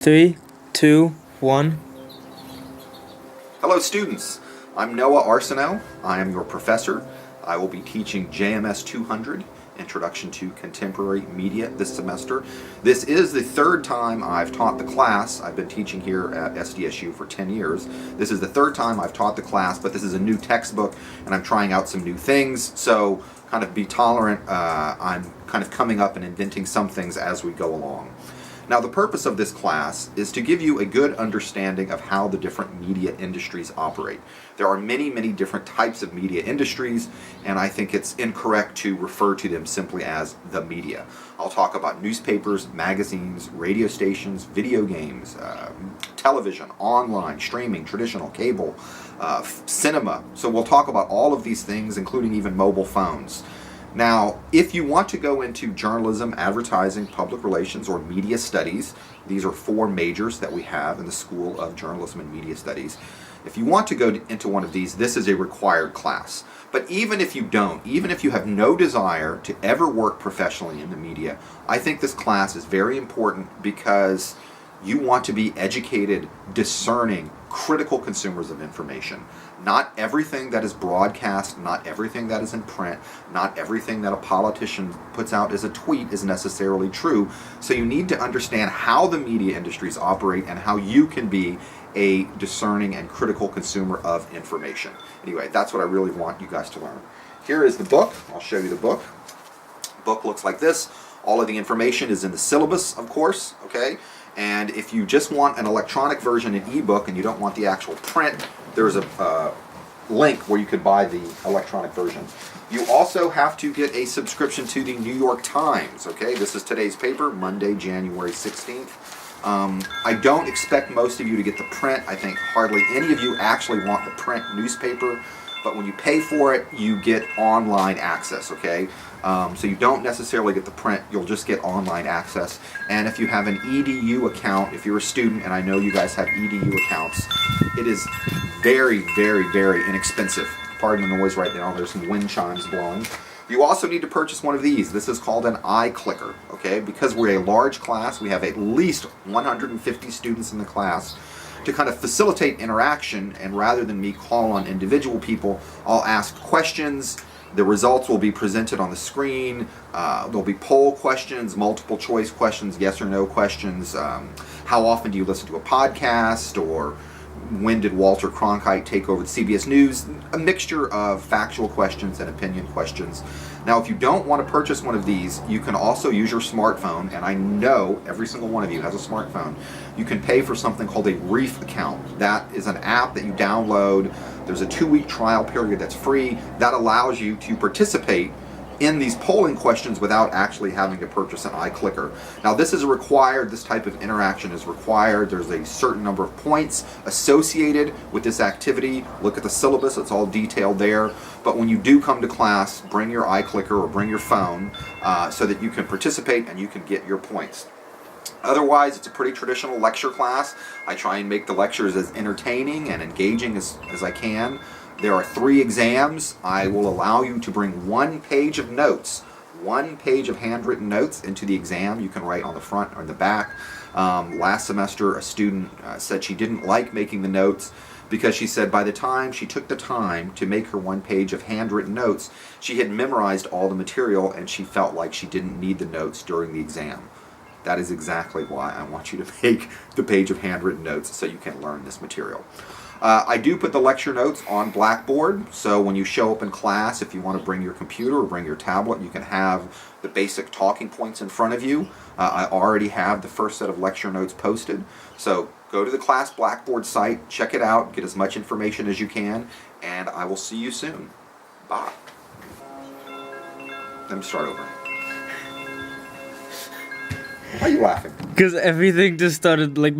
3, 2, 1. Hello students, I'm Noah Arceneaux. I am your professor. I will be teaching JMS 200, Introduction to Contemporary Media, this semester. This is the third time I've taught the class. I've been teaching here at SDSU for 10 years. This is the third time I've taught the class, but this is a new textbook and I'm trying out some new things, so kind of be tolerant. I'm kind of coming up and inventing some things as we go along. Now, the purpose of this class is to give you a good understanding of how the different media industries operate. There are many, many different types of media industries, and I think it's incorrect to refer to them simply as the media. I'll talk about newspapers, magazines, radio stations, video games, television, online, streaming, traditional, cable, cinema. So we'll talk about all of these things, including even mobile phones. Now, if you want to go into journalism, advertising, public relations, or media studies, these are four majors that we have in the School of Journalism and Media Studies. If you want to go into one of these, this is a required class. But even if you don't, even if you have no desire to ever work professionally in the media, I think this class is very important because you want to be educated, discerning, critical consumers of information. Not everything that is broadcast, not everything that is in print, not everything that a politician puts out as a tweet is necessarily true. So you need to understand how the media industries operate and how you can be a discerning and critical consumer of information. Anyway, that's what I really want you guys to learn. Here is the book. I'll show you the book. The book looks like this. All of the information is in the syllabus, of course, okay? And if you just want an electronic version, an ebook, and you don't want the actual print, there's a link where you could buy the electronic version. You also have to get a subscription to the New York Times, okay? This is today's paper, Monday, January 16th. I don't expect most of you to get the print. I think hardly any of you actually want the print newspaper, but when you pay for it, you get online access, okay? So you don't necessarily get the print, you'll just get online access. And if you have an EDU account, if you're a student, and I know you guys have EDU accounts, it is very, very, very inexpensive. Pardon the noise right now, there's some wind chimes blowing. You also need to purchase one of these. This is called an iClicker, okay? Because we're a large class, we have at least 150 students in the class. To kind of facilitate interaction, and rather than me call on individual people, I'll ask questions. The results will be presented on the screen. There'll be poll questions, multiple choice questions, yes or no questions. How often do you listen to a podcast? Or when did Walter Cronkite take over the CBS News? A mixture of factual questions and opinion questions. Now, if you don't want to purchase one of these, you can also use your smartphone, and I know every single one of you has a smartphone. You can pay for something called a Reef account. That is an app that you download. There's a 2-week trial period that's free. That allows you to participate in these polling questions without actually having to purchase an iClicker. Now, this is required, this type of interaction is required. There's a certain number of points associated with this activity. Look at the syllabus, it's all detailed there. But when you do come to class, bring your iClicker or bring your phone so that you can participate and you can get your points. Otherwise, it's a pretty traditional lecture class. I try and make the lectures as entertaining and engaging as I can. There are 3 exams. I will allow you to bring 1 page of notes, 1 page of handwritten notes into the exam. You can write on the front or the back. Last semester, a student said she didn't like making the notes because she said by the time she took the time to make her 1 page of handwritten notes, she had memorized all the material and she felt like she didn't need the notes during the exam. That is exactly why I want you to make the page of handwritten notes so you can learn this material. I do put the lecture notes on BlackBoard, so when you show up in class, if you want to bring your computer or bring your tablet, you can have the basic talking points in front of you. I already have the first set of lecture notes posted, so go to the class BlackBoard site, check it out, get as much information as you can, and I will see you soon. Bye. Let me start over. Why are you laughing? Because everything just started like